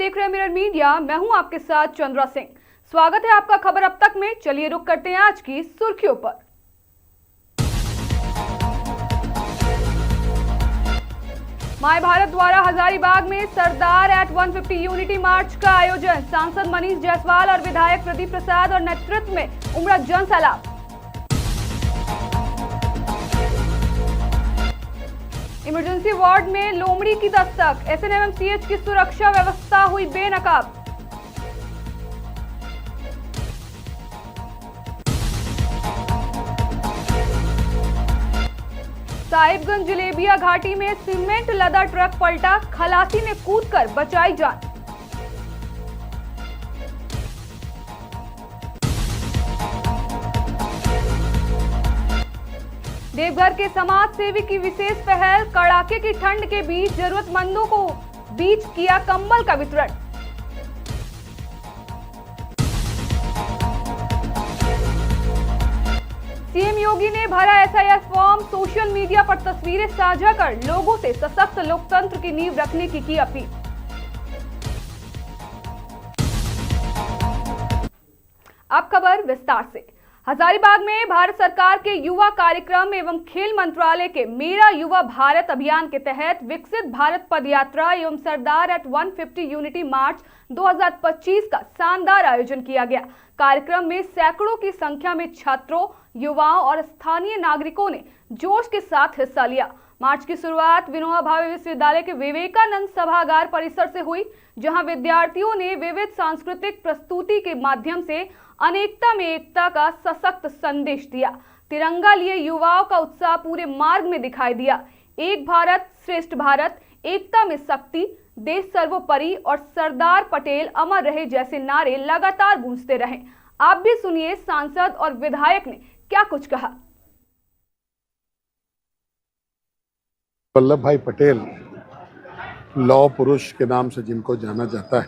देख रहे हैं मिरर मीडिया। मैं हूं आपके साथ चंद्रा सिंह। स्वागत है आपका खबर अब तक में। चलिए रुक करते हैं आज की सुर्खियों पर। माय भारत द्वारा हजारीबाग में सरदार एट 150 यूनिटी मार्च का आयोजन। सांसद मनीष जायसवाल और विधायक प्रदीप प्रसाद और नेतृत्व में उमड़ा जन सैलाब। इमरजेंसी वार्ड में लोमड़ी की दस्तक। एसएनएमसीएच की सुरक्षा व्यवस्था हुई बेनकाब। साहिबगंज जलेबिया घाटी में सीमेंट लदा ट्रक पलटा। खलासी ने कूदकर बचाई जान। देवघर के समाज सेवी की विशेष पहल। कड़ाके की ठंड के बीच जरूरतमंदों को बीच किया कंबल का वितरण। सीएम योगी ने भरा एसआईआर फॉर्म। सोशल मीडिया पर तस्वीरें साझा कर लोगों से सशक्त लोकतंत्र की नींव रखने की अपील। अब खबर विस्तार से। हजारीबाग में भारत सरकार के युवा कार्यक्रम एवं खेल मंत्रालय के मेरा युवा भारत अभियान के तहत विकसित भारत पदयात्रा एवं सरदार एट 150 यूनिटी मार्च 2025 का शानदार आयोजन किया गया। कार्यक्रम में सैकड़ों की संख्या में छात्रों, युवाओं और स्थानीय नागरिकों ने जोश के साथ हिस्सा लिया। मार्च की शुरुआत विनोबा भावे विश्वविद्यालय के विवेकानंद सभागार परिसर से हुई, जहां विद्यार्थियों ने विविध सांस्कृतिक प्रस्तुति के माध्यम से अनेकता में एकता का सशक्त संदेश दिया। तिरंगा लिए युवाओं का उत्साह पूरे मार्ग में दिखाई दिया। एक भारत श्रेष्ठ भारत, एकता में शक्ति, देश सर्वोपरि और सरदार पटेल अमर रहे जैसे नारे लगातार गूंजते रहे। आप भी सुनिए सांसद और विधायक ने क्या कुछ कहा। वल्लभ भाई पटेल लौह पुरुष के नाम से जिनको जाना जाता है,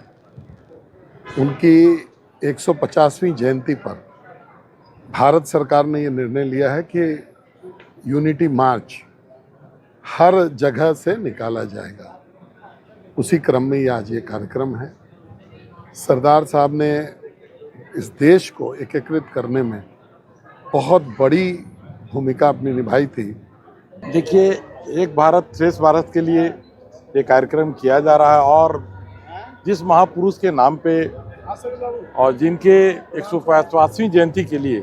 उनकी 150वीं जयंती पर भारत सरकार ने ये निर्णय लिया है कि यूनिटी मार्च हर जगह से निकाला जाएगा। उसी क्रम में आज ये कार्यक्रम है। सरदार साहब ने इस देश को एकीकृत करने में बहुत बड़ी भूमिका अपनी निभाई थी। देखिए, एक भारत श्रेष्ठ भारत के लिए ये कार्यक्रम किया जा रहा है और जिस महापुरुष के नाम पे और जिनके 150वीं जयंती के लिए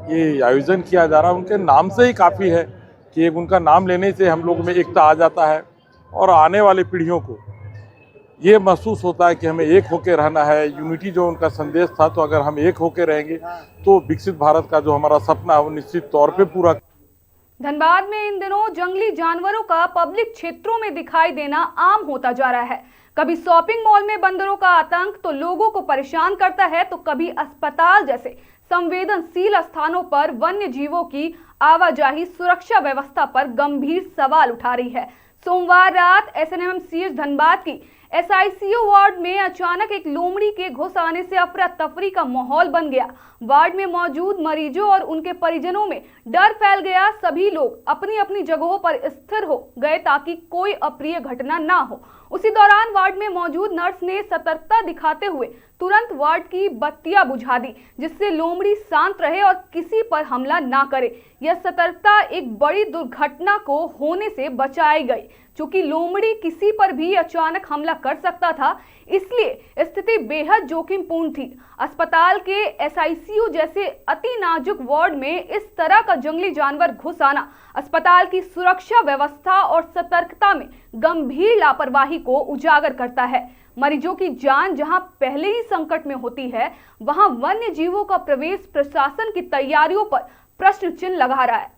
ये आयोजन किया जा रहा है, उनके नाम से ही काफ़ी है कि एक उनका नाम लेने से हम लोग में एकता आ जाता है और आने वाली पीढ़ियों को ये महसूस होता है कि हमें एक होकर रहना है। यूनिटी जो उनका संदेश था, तो अगर हम एक होकर रहेंगे तो विकसित भारत का जो हमारा सपना है वो निश्चित तौर पे पूरा। धनबाद में इन दिनों जंगली जानवरों का पब्लिक क्षेत्रों में दिखाई देना आम होता जा रहा है। कभी शॉपिंग मॉल में बंदरों का आतंक तो लोगों को परेशान करता है, तो कभी अस्पताल जैसे संवेदनशील स्थानों पर वन्य जीवों की आवाजाही सुरक्षा व्यवस्था पर गंभीर सवाल उठा रही है। सोमवार रात एसएनएमसीएच धनबाद की एसआईसीयू वार्ड में अचानक एक लोमड़ी के घुस आने से अफरा तफरी का माहौल बन गया। वार्ड में मौजूद मरीजों और उनके परिजनों में डर फैल गया। सभी लोग अपनी अपनी जगहों पर स्थिर हो गए ताकि कोई अप्रिय घटना ना हो। उसी दौरान वार्ड में मौजूद नर्स ने सतर्कता दिखाते हुए तुरंत वार्ड की बत्तियां बुझा दी, जिससे लोमड़ी शांत रहे और किसी पर हमला ना करे। यह सतर्कता एक बड़ी दुर्घटना को होने से बचाई गई। चूंकि लोमड़ी किसी पर भी अचानक हमला कर सकता था, इसलिए स्थिति बेहद जोखिमपूर्ण थी। अस्पताल के एसआईसीयू जैसे अति नाजुक वार्ड में इस तरह का जंगली जानवर घुस आना अस्पताल की सुरक्षा व्यवस्था और सतर्कता में गंभीर लापरवाही को उजागर करता है। मरीजों की जान जहां पहले ही संकट में होती है, वहां वन्य जीवों का प्रवेश प्रशासन की तैयारियों पर प्रश्न चिन्ह लगा रहा है।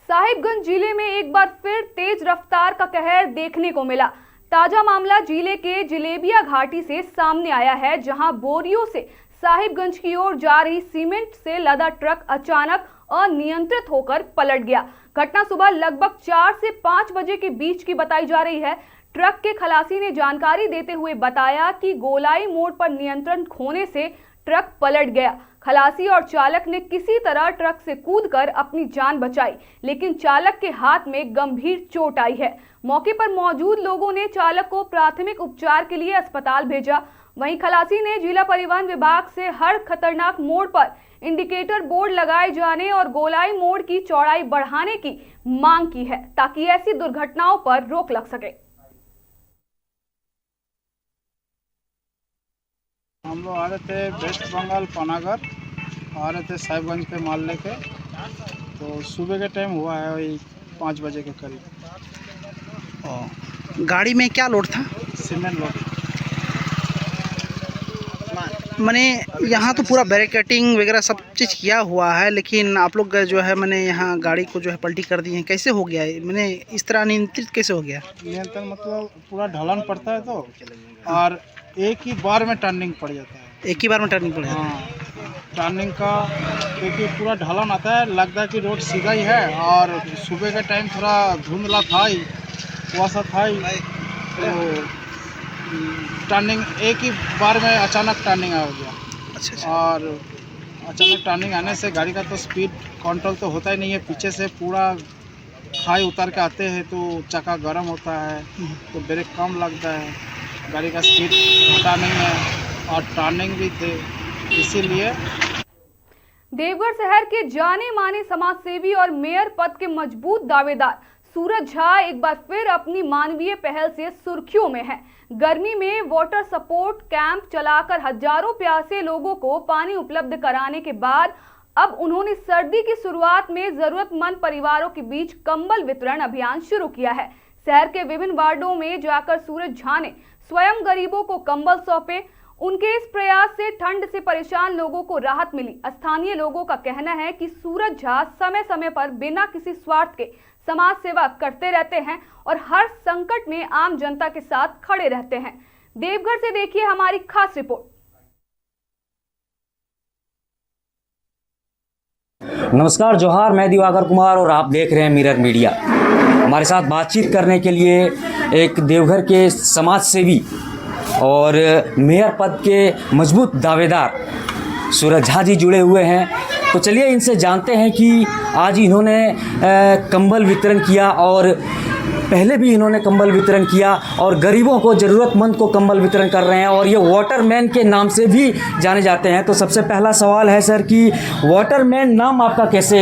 साहिबगंज जिले में एक बार फिर तेज रफ्तार का कहर देखने को मिला। ताजा मामला जिले के जलेबिया घाटी से सामने आया है, जहां बोरियों से साहिबगंज की ओर जा रही सीमेंट से लदा ट्रक अचानक अनियंत्रित होकर पलट गया। घटना सुबह लगभग 4 से 5 बजे के बीच की बताई जा रही है। ट्रक के खलासी ने जानकारी देते हुए बताया कि गोलाई मोड़ पर नियंत्रण खोने से ट्रक पलट गया। खलासी और चालक ने किसी तरह ट्रक से कूदकर अपनी जान बचाई, लेकिन चालक के हाथ में गंभीर चोट आई है। मौके पर मौजूद लोगों ने चालक को प्राथमिक उपचार के लिए अस्पताल भेजा। वहीं खलासी ने जिला परिवहन विभाग से हर खतरनाक मोड़ पर इंडिकेटर बोर्ड लगाए जाने और गोलाई मोड़ की चौड़ाई बढ़ाने की मांग की है, ताकि ऐसी दुर्घटनाओं पर रोक लग सके। हम लोग आ रहे थे वेस्ट बंगाल पानागढ़, आ रहे थे साहिबगंज पे माल लेके। तो सुबह के टाइम हुआ है, वही 5 बजे के करीब। गाड़ी में क्या लोड था? Cement load. मैंने यहाँ तो पूरा बैरिकेटिंग वगैरह सब चीज़ किया हुआ है, लेकिन आप लोग जो है मैंने यहाँ गाड़ी को जो है पलटी कर दी है। कैसे हो गया है? मैंने इस तरह नियंत्रित कैसे हो गया? नियंत्रण मतलब पूरा ढलान पड़ता है तो, और एक ही बार में टर्निंग पड़ जाता है। एक ही बार में टर्निंग पड़ जाता है? हाँ, टर्निंग का क्योंकि पूरा ढलान आता है, लगता है कि रोड सीधा ही है। और सुबह के टाइम थोड़ा धुंधला था ही, कुआसा था ही, तो टर्निंग एक ही बार में अचानक टर्निंग आ गया। अच्छा। और अचानक टर्निंग आने से गाड़ी का तो स्पीड कंट्रोल तो होता ही नहीं है। पीछे से पूरा खाई उतर के आते हैं तो चक्का गर्म होता है, तो ब्रेक कम लगता है, गाड़ी का स्पीड होता नहीं है, और टर्निंग भी थे, इसीलिए। देवघर शहर के जाने माने समाजसेवी और मेयर पद के मजबूत दावेदार सूरज झा एक बार फिर अपनी मानवीय पहल से सुर्खियों में है। गर्मी में वाटर सपोर्ट कैंप चलाकर हजारों प्यासे लोगों को पानी उपलब्ध कराने के बाद अब उन्होंने सर्दी की शुरुआत में जरूरतमंद परिवारों के बीच कंबल वितरण अभियान शुरू किया है। शहर के विभिन्न वार्डों में जाकर सूरज झा ने स्वयं गरीबों को कंबल सौंपे। उनके इस प्रयास से ठंड से परेशान लोगों को राहत मिली। स्थानीय लोगों का कहना है कि सूरज झा समय समय पर बिना किसी स्वार्थ के समाज सेवा करते रहते हैं और हर संकट में आम जनता के साथ खड़े रहते हैं। देवघर से देखिए हमारी खास रिपोर्ट। नमस्कार, जोहार, मैं दिवाकर कुमार और आप देख रहे हैं मिरर मीडिया। हमारे साथ बातचीत करने के लिए एक देवघर के समाज सेवी और मेयर पद के मजबूत दावेदार सूरज झा जी जुड़े हुए हैं। तो चलिए इनसे जानते हैं कि आज इन्होंने कंबल वितरण किया और पहले भी इन्होंने कंबल वितरण किया और गरीबों को, ज़रूरतमंद को कंबल वितरण कर रहे हैं और ये वाटरमैन के नाम से भी जाने जाते हैं। तो सबसे पहला सवाल है सर कि वाटरमैन नाम आपका कैसे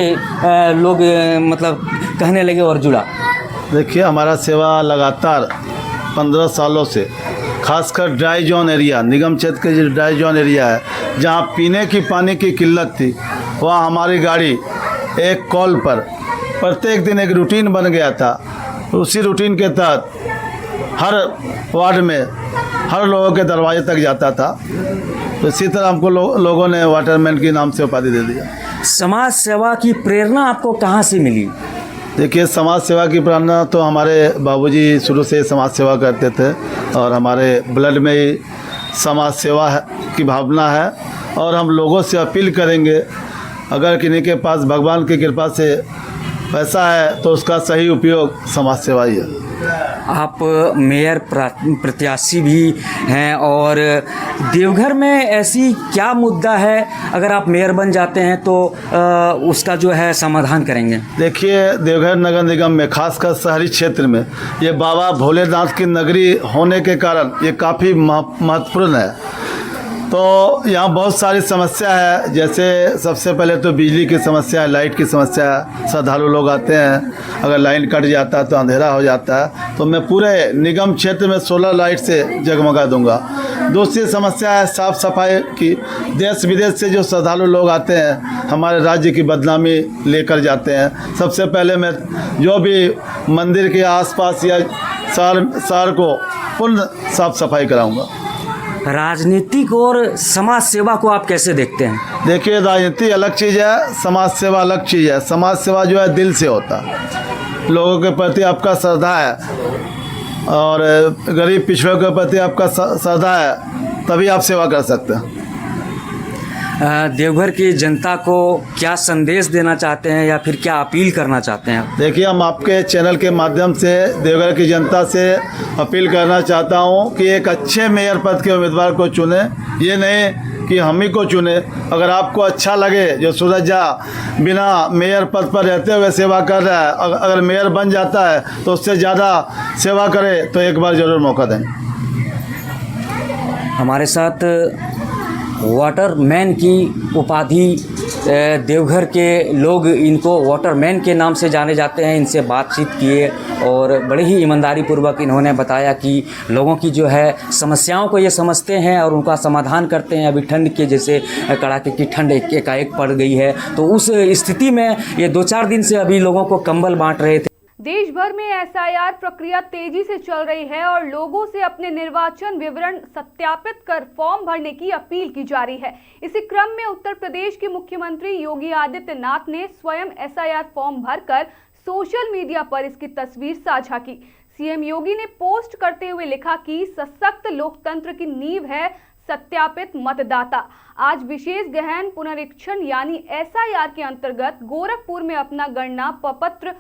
लोग मतलब कहने लगे और जुड़ा? देखिए, हमारा सेवा लगातार 15 सालों से, खासकर ड्राई जोन एरिया, निगम क्षेत्र के जो ड्राई जोन एरिया है, जहाँ पीने की पानी की किल्लत थी, वहाँ हमारी गाड़ी एक कॉल पर प्रत्येक दिन एक रूटीन बन गया था। उसी रूटीन के तहत हर वार्ड में हर लोगों के दरवाजे तक जाता था। तो इसी तरह हमको लोगों ने वाटरमैन के नाम से उपाधि दे दिया। समाज सेवा की प्रेरणा आपको कहाँ से मिली? देखिए, समाज सेवा की प्रेरणा तो हमारे बाबूजी शुरू से समाज सेवा करते थे और हमारे ब्लड में ही समाज सेवा की भावना है। और हम लोगों से अपील करेंगे, अगर किन्हीं के पास भगवान की कृपा से पैसा है तो उसका सही उपयोग समाज सेवा ही है। आप मेयर प्रत्याशी भी हैं और देवघर में ऐसी क्या मुद्दा है अगर आप मेयर बन जाते हैं तो उसका जो है समाधान करेंगे? देखिए, देवघर नगर निगम में, खासकर शहरी क्षेत्र में, ये बाबा भोलेनाथ की नगरी होने के कारण ये काफ़ी महत्वपूर्ण है। तो यहाँ बहुत सारी समस्या है। जैसे सबसे पहले तो बिजली की समस्या है, लाइट की समस्या है। श्रद्धालु लोग आते हैं, अगर लाइन कट जाता है तो अंधेरा हो जाता है। तो मैं पूरे निगम क्षेत्र में सोलर लाइट से जगमगा दूंगा। दूसरी समस्या है साफ़ सफाई की। देश विदेश से जो श्रद्धालु लोग आते हैं, हमारे राज्य की बदनामी लेकर जाते हैं। सबसे पहले मैं जो भी मंदिर के आसपास या शहर को पूर्ण साफ़ सफाई कराऊँगा। राजनीतिक और समाज सेवा को आप कैसे देखते हैं? देखिए, राजनीति अलग चीज़ है, समाज सेवा अलग चीज़ है। समाज सेवा जो है दिल से होता है, लोगों के प्रति आपका श्रद्धा है और गरीब पिछड़ों के प्रति आपका श्रद्धा है, तभी आप सेवा कर सकते हैं। देवघर की जनता को क्या संदेश देना चाहते हैं या फिर क्या अपील करना चाहते हैं? देखिए, हम आपके चैनल के माध्यम से देवघर की जनता से अपील करना चाहता हूं कि एक अच्छे मेयर पद के उम्मीदवार को चुने, ये नहीं कि हम ही को चुने। अगर आपको अच्छा लगे जो सूरज झा बिना मेयर पद पर रहते हुए सेवा कर रहा है, अगर मेयर बन जाता है तो उससे ज़्यादा सेवा करे तो एक बार ज़रूर मौका दें। हमारे साथ वाटरमैन की उपाधि देवघर के लोग इनको वाटरमैन के नाम से जाने जाते हैं, इनसे बातचीत किए और बड़े ही ईमानदारी पूर्वक इन्होंने बताया कि लोगों की जो है समस्याओं को ये समझते हैं और उनका समाधान करते हैं। अभी ठंड के जैसे कड़ाके की ठंड एकाएक पड़ गई है, तो उस स्थिति में ये 2-4 दिन से अभी लोगों को कंबल बांट रहे थे। देश भर में एसआईआर प्रक्रिया तेजी से चल रही है और लोगों से अपने निर्वाचन विवरण सत्यापित कर फॉर्म भरने की अपील की जा रही है। इसी क्रम में उत्तर प्रदेश के मुख्यमंत्री योगी आदित्यनाथ ने स्वयं एसआईआर फॉर्म भरकर सोशल मीडिया पर इसकी तस्वीर साझा की। सीएम योगी ने पोस्ट करते हुए लिखा कि सशक्त लोकतंत्र की नींव है सत्यापित मतदाता। आज विशेष गहन पुनरीक्षण यानी एसआईआर के अंतर्गत गोरखपुर में अपना गणना प्रपत्र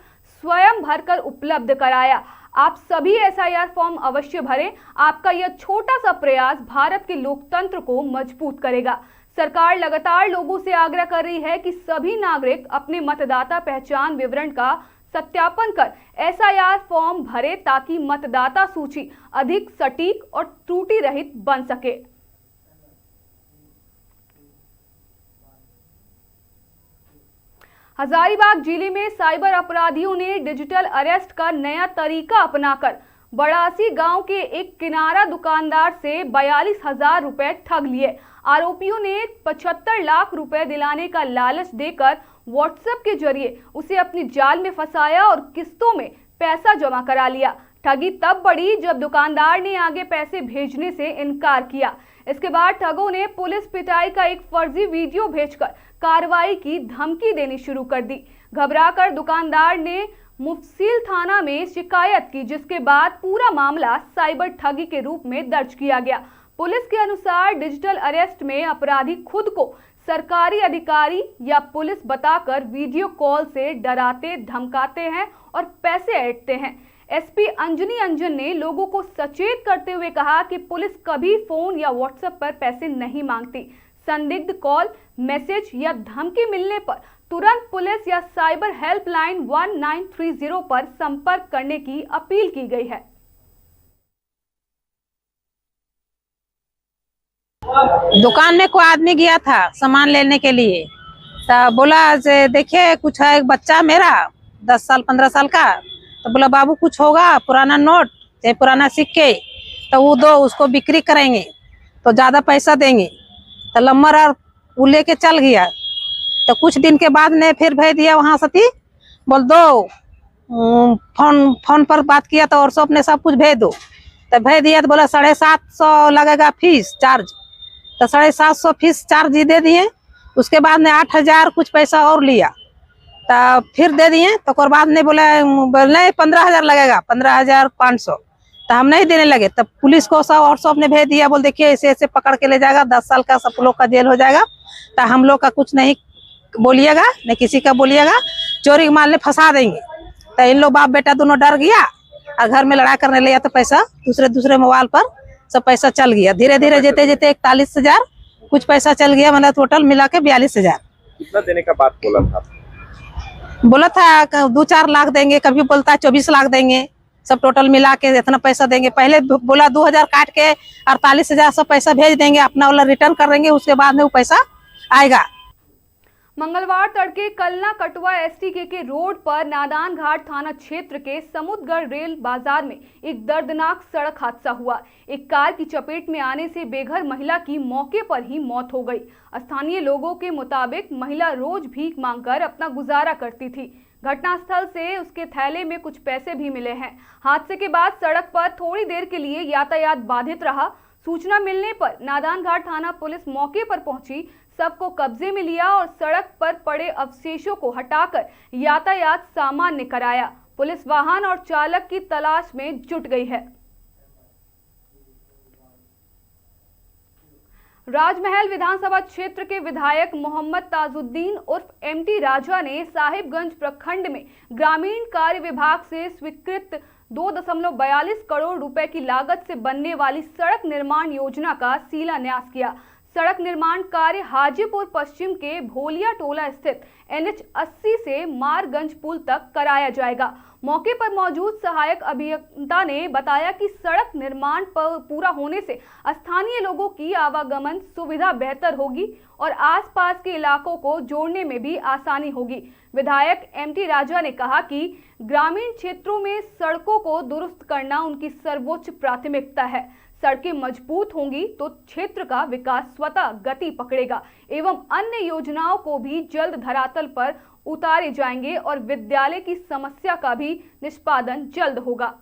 स्वयं भरकर उपलब्ध कराया। आप सभी एसआईआर फॉर्म अवश्य भरें। आपका यह छोटा सा प्रयास भारत के लोकतंत्र को मजबूत करेगा। सरकार लगातार लोगों से आग्रह कर रही है कि सभी नागरिक अपने मतदाता पहचान विवरण का सत्यापन कर एसआईआर फॉर्म भरे ताकि मतदाता सूची अधिक सटीक और त्रुटि रहित बन सके। हजारीबाग जिले में साइबर अपराधियों ने डिजिटल अरेस्ट का नया तरीका अपनाकर बड़ासी गांव के एक किनारा दुकानदार से 42,000 रुपए ठग लिए। आरोपियों ने 75 लाख रुपए दिलाने का लालच देकर व्हाट्सएप के जरिए उसे अपनी जाल में फंसाया और किस्तों में पैसा जमा करा लिया। ठगी तब बढ़ी जब दुकानदार ने आगे पैसे भेजने से इनकार किया। इसके बाद ठगों ने पुलिस पिटाई का एक फर्जी वीडियो भेजकर कार्रवाई की धमकी देनी शुरू कर दी। घबराकर दुकानदार ने मुफस्सिल थाना में शिकायत की, जिसके बाद पूरा मामला साइबर ठगी के रूप में दर्ज किया गया। पुलिस के अनुसार डिजिटल अरेस्ट में अपराधी खुद को सरकारी अधिकारी या पुलिस बताकर वीडियो कॉल से डराते धमकाते हैं और पैसे ऐंठते हैं। एसपी अंजनी अंजन ने लोगों को सचेत करते हुए कहा कि पुलिस कभी फोन या व्हाट्सएप पर पैसे नहीं मांगती। संदिग्ध कॉल, मैसेज या धमकी मिलने पर तुरंत पुलिस या साइबर हेल्पलाइन 1930 पर संपर्क करने की अपील की गई है। दुकान में कोई आदमी गया था सामान लेने के लिए, तो बोला देखिए कुछ है, एक बच्चा मेरा 10 साल 15 साल का, तो बोला बाबू कुछ होगा, पुराना नोट चाहे पुराना सिक्के तो वो दो, उसको बिक्री करेंगे तो ज्यादा पैसा देंगे। तो लम्बर और वो लेके चल गया। तो कुछ दिन के बाद ने फिर भेज दिया वहां से, थी बोल दो, फोन पर बात किया तो और सब ने सब कुछ भेज दो। तो भेज दिया तो बोला 750 लगेगा फीस चार्ज। तो 750 फीस चार्ज ही दे दिए। उसके बाद ने 8,000 कुछ पैसा और लिया, तो फिर दे दिए। तो और बाद ने बोला नहीं 15,000 लगेगा, 15,500। तो हम नहीं देने लगे। तब पुलिस को सब और सब ने भेज दिया, बोल देखिए ऐसे ऐसे पकड़ के ले जाएगा, 10 साल का सब लोग का जेल हो जाएगा। तो हम लोग का कुछ नहीं बोलिएगा, न किसी का बोलिएगा, चोरी के माल ने फंसा देंगे। तो इन लोग बाप बेटा दोनों डर गया और घर में लड़ाई करने लगा। तो पैसा दूसरे मोबाइल पर सब पैसा चल गया। धीरे धीरे जेते जेते 41,000 कुछ पैसा चल गया, मतलब टोटल मिला के 42,000। कितना देने का बात बोला था 2-4 लाख देंगे, कभी बोलता है 24 लाख देंगे, सब टोटल मिला के इतना पैसा देंगे। पहले बोला 2,000 काट के 48,000 सब पैसा भेज देंगे, अपना वाला रिटर्न कर देंगे, उसके बाद में वो पैसा आएगा। मंगलवार तड़के कलना कटवा एसटीके के रोड पर नादान घाट थाना क्षेत्र के समुद्रगढ़ रेल बाजार में एक दर्दनाक सड़क हादसा हुआ। एक कार की चपेट में आने से बेघर महिला की मौके पर ही मौत हो गई। स्थानीय लोगों के मुताबिक महिला रोज भीख मांगकर अपना गुजारा करती थी। घटनास्थल से उसके थैले में कुछ पैसे भी मिले हैं। हादसे के बाद सड़क पर थोड़ी देर के लिए यातायात बाधित रहा। सूचना मिलने पर नादान घाट थाना पुलिस मौके पर पहुंची, सबको कब्जे में लिया और सड़क पर पड़े अवशेषों को हटाकर यातायात सामान्य कराया। पुलिस वाहन और चालक की तलाश में जुट गई है। राजमहल विधानसभा क्षेत्र के विधायक मोहम्मद ताजुद्दीन उर्फ एमटी राजा ने साहिबगंज प्रखंड में ग्रामीण कार्य विभाग से स्वीकृत 2.42 करोड़ रुपए की लागत से बनने वाली सड़क निर्माण योजना का शिलान्यास किया। सड़क निर्माण कार्य हाजीपुर पश्चिम के भोलिया टोला स्थित NH 80 से मारगंज पुल तक कराया जाएगा। मौके पर मौजूद सहायक अभियंता ने बताया कि सड़क निर्माण पूरा होने से स्थानीय लोगों की आवागमन सुविधा बेहतर होगी और आसपास के इलाकों को जोड़ने में भी आसानी होगी। विधायक एमटी राजा ने कहा कि ग्रामीण क्षेत्रों में सड़कों को दुरुस्त करना उनकी सर्वोच्च प्राथमिकता है। सड़कें मजबूत होंगी तो क्षेत्र का विकास स्वतः गति पकड़ेगा एवं अन्य योजनाओं को भी जल्द धरातल पर उतारे जाएंगे और विद्यालय की समस्या का भी निष्पादन जल्द होगा।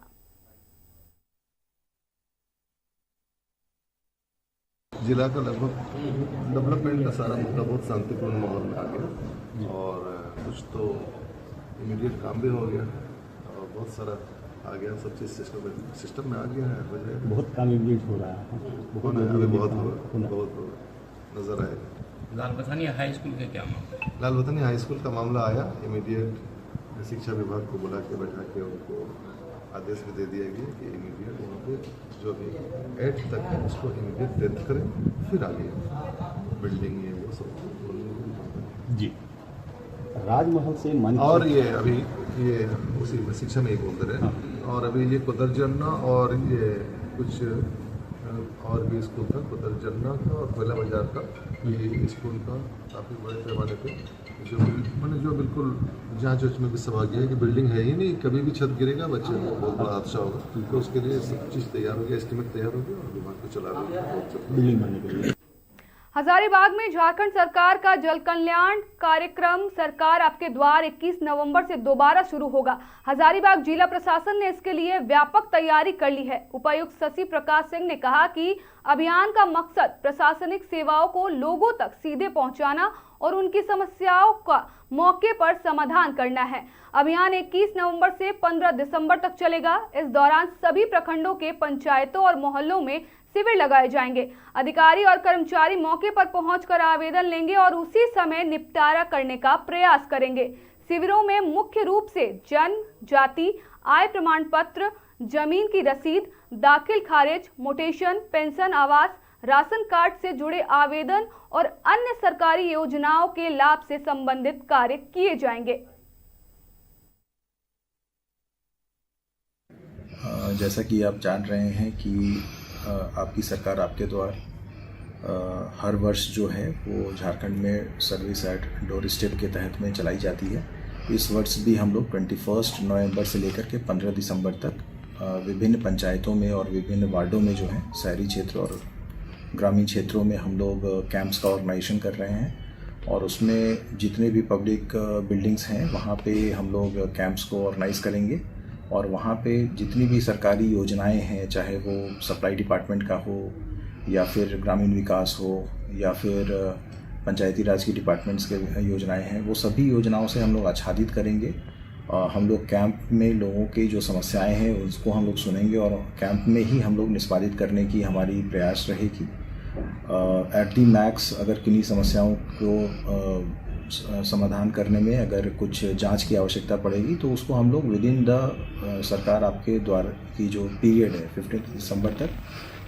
जिला का लगभग डेवलपमेंट का सारा मुद्दा बहुत शांतिपूर्ण माहौल में आ गया और कुछ तो इमीडिएट काम भी हो गया और बहुत सारा आ गया, सब चीज़ सिस्टम में आ गया है। वजह बहुत काम इमीडिएट हो रहा है, अभी बहुत नज़र आएगा। लालवतनी हाई स्कूल का क्या मामला? लालवतनी हाई स्कूल का मामला आया, इमीडिएट शिक्षा विभाग को बुला के बैठा के उनको आदेश भी दे दिया गया कि इमीडिएट वहाँ पे जो भी 8 तक है उसको इमीडिएट टेंथ करें, फिर आगे बिल्डिंग ये वो सब जी। राजमहल से मन और ये अभी ये उसी शिक्षा में ही बोलते रहे और अभी ये कुदरजन्ना और ये कुछ और भी स्कूल था, कुदरजन्ना का और कोयला बाजार का, ये स्कूल का काफ़ी बड़े पैमाने पे जो मैंने जो बिल्कुल जांच वाँच में भी सब आ गया है कि बिल्डिंग है ही नहीं, कभी भी छत गिरेगा बच्चे को बहुत बड़ा हादसा होगा, तो उसके लिए सब चीज़ तैयार हो गया, एस्टिमेट तैयार हो गया और विभाग को चला रही है बिल्डिंग बनने के लिए। हजारीबाग में झारखंड सरकार का जल कल्याण कार्यक्रम सरकार आपके द्वार 21 नवंबर से दोबारा शुरू होगा। हजारीबाग जिला प्रशासन ने इसके लिए व्यापक तैयारी कर ली है। उपायुक्त शशि प्रकाश सिंह ने कहा कि अभियान का मकसद प्रशासनिक सेवाओं को लोगों तक सीधे पहुंचाना और उनकी समस्याओं का मौके पर समाधान करना है। अभियान 21 नवंबर से 15 दिसंबर तक चलेगा। इस दौरान सभी प्रखंडों के पंचायतों और मोहल्लों में शिविर लगाए जाएंगे। अधिकारी और कर्मचारी मौके पर पहुंचकर आवेदन लेंगे और उसी समय निपटारा करने का प्रयास करेंगे। शिविरों में मुख्य रूप से जन्म, जाति, आय प्रमाण पत्र, जमीन की रसीद, दाखिल खारिज, मोटेशन, पेंशन, आवास, राशन कार्ड से जुड़े आवेदन और अन्य सरकारी योजनाओं के लाभ से संबंधित कार्य किए जाएंगे। जैसा कि आप जान रहे हैं कि आपकी सरकार आपके द्वार हर वर्ष जो है वो झारखंड में सर्विस एट डोर स्टेप के तहत में चलाई जाती है। इस वर्ष भी हम लोग 21 नवंबर से लेकर के 15 दिसंबर तक विभिन्न पंचायतों में और विभिन्न वार्डों में जो है शहरी क्षेत्र और ग्रामीण क्षेत्रों में हम लोग कैंप्स का ऑर्गेनाइजेशन कर रहे हैं और उसमें जितने भी पब्लिक बिल्डिंग्स हैं वहाँ पे हम लोग कैंप्स को ऑर्गेनाइज करेंगे और वहाँ पे जितनी भी सरकारी योजनाएं हैं, चाहे वो सप्लाई डिपार्टमेंट का हो या फिर ग्रामीण विकास हो या फिर पंचायती राज की डिपार्टमेंट्स के योजनाएं हैं, वो सभी योजनाओं से हम लोग आच्छादित करेंगे। हम लोग कैंप में लोगों की जो समस्याएं हैं उसको हम लोग सुनेंगे और कैंप में ही हम लोग निष्पादित करने की हमारी प्रयास रहेगी। एट दी मैक्स अगर किन्हीं समस्याओं को समाधान करने में अगर कुछ जांच की आवश्यकता पड़ेगी तो उसको हम लोग विद इन द सरकार आपके द्वार की जो पीरियड है 15 दिसंबर तक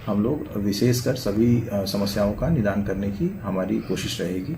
हम लोग विशेषकर सभी समस्याओं का निदान करने की हमारी कोशिश रहेगी।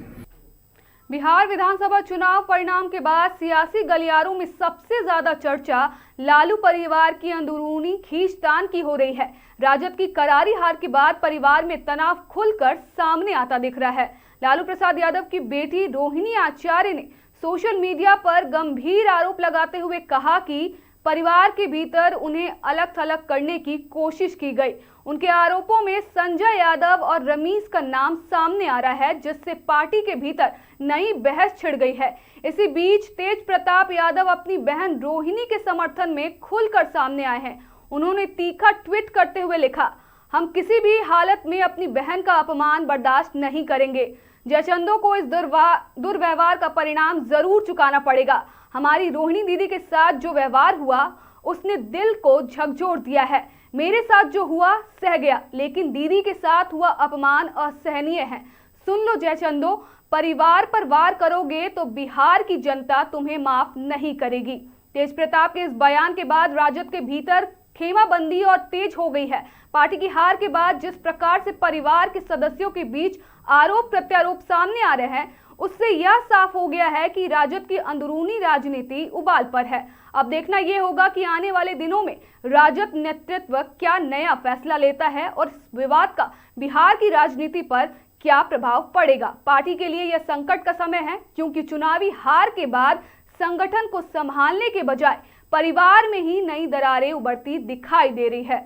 बिहार विधानसभा चुनाव परिणाम के बाद सियासी गलियारों में सबसे ज्यादा चर्चा लालू परिवार की अंदरूनी खींचतान की हो रही है। राजद की करारी हार के बाद परिवार में तनाव खुलकर सामने आता दिख रहा है। लालू प्रसाद यादव की बेटी रोहिणी आचार्य ने सोशल मीडिया पर गंभीर आरोप लगाते हुए कहा कि परिवार के भीतर उन्हें अलग थलग करने की कोशिश की गई। उनके आरोपों में संजय यादव और रमीज का नाम सामने आ रहा है, जिससे पार्टी के भीतर नई बहस छिड़ गई है। इसी बीच तेज प्रताप यादव अपनी बहन रोहिणी के समर्थन में खुलकर सामने आए हैं। उन्होंने तीखा ट्वीट करते हुए लिखा, हम किसी भी हालत में अपनी बहन का अपमान बर्दाश्त नहीं करेंगे। जयचंदों को इस दुर्व्यवहार का परिणाम जरूर चुकाना पड़ेगा। हमारी रोहिणी दीदी के साथ जो व्यवहार हुआ उसने दिल को झकझोर दिया है। मेरे साथ जो हुआ सह गया, लेकिन दीदी के साथ हुआ अपमान असहनीय है। सुन लो जयचंदो, परिवार पर वार करोगे तो बिहार की जनता तुम्हें माफ नहीं करेगी। तेज प्रताप के इस बयान के बाद राजद के भीतर खेमाबंदी और तेज हो गई है। पार्टी की हार के बाद जिस प्रकार से परिवार के सदस्यों के बीच आरोप प्रत्यारोप सामने आ रहे हैं, उससे यह साफ हो गया है कि राजद की अंदरूनी राजनीति उबाल पर है। अब देखना यह होगा कि आने वाले दिनों में राजद नेतृत्व क्या नया फैसला लेता है और इस विवाद का बिहार की राजनीति पर क्या प्रभाव पड़ेगा। पार्टी के लिए यह संकट का समय है, क्योंकि चुनावी हार के बाद संगठन को संभालने के बजाय परिवार में ही नई दरारें उभरती दिखाई दे रही है।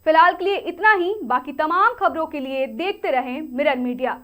फिलहाल के लिए इतना ही। बाकी तमाम खबरों के लिए देखते रहें मिरर मीडिया।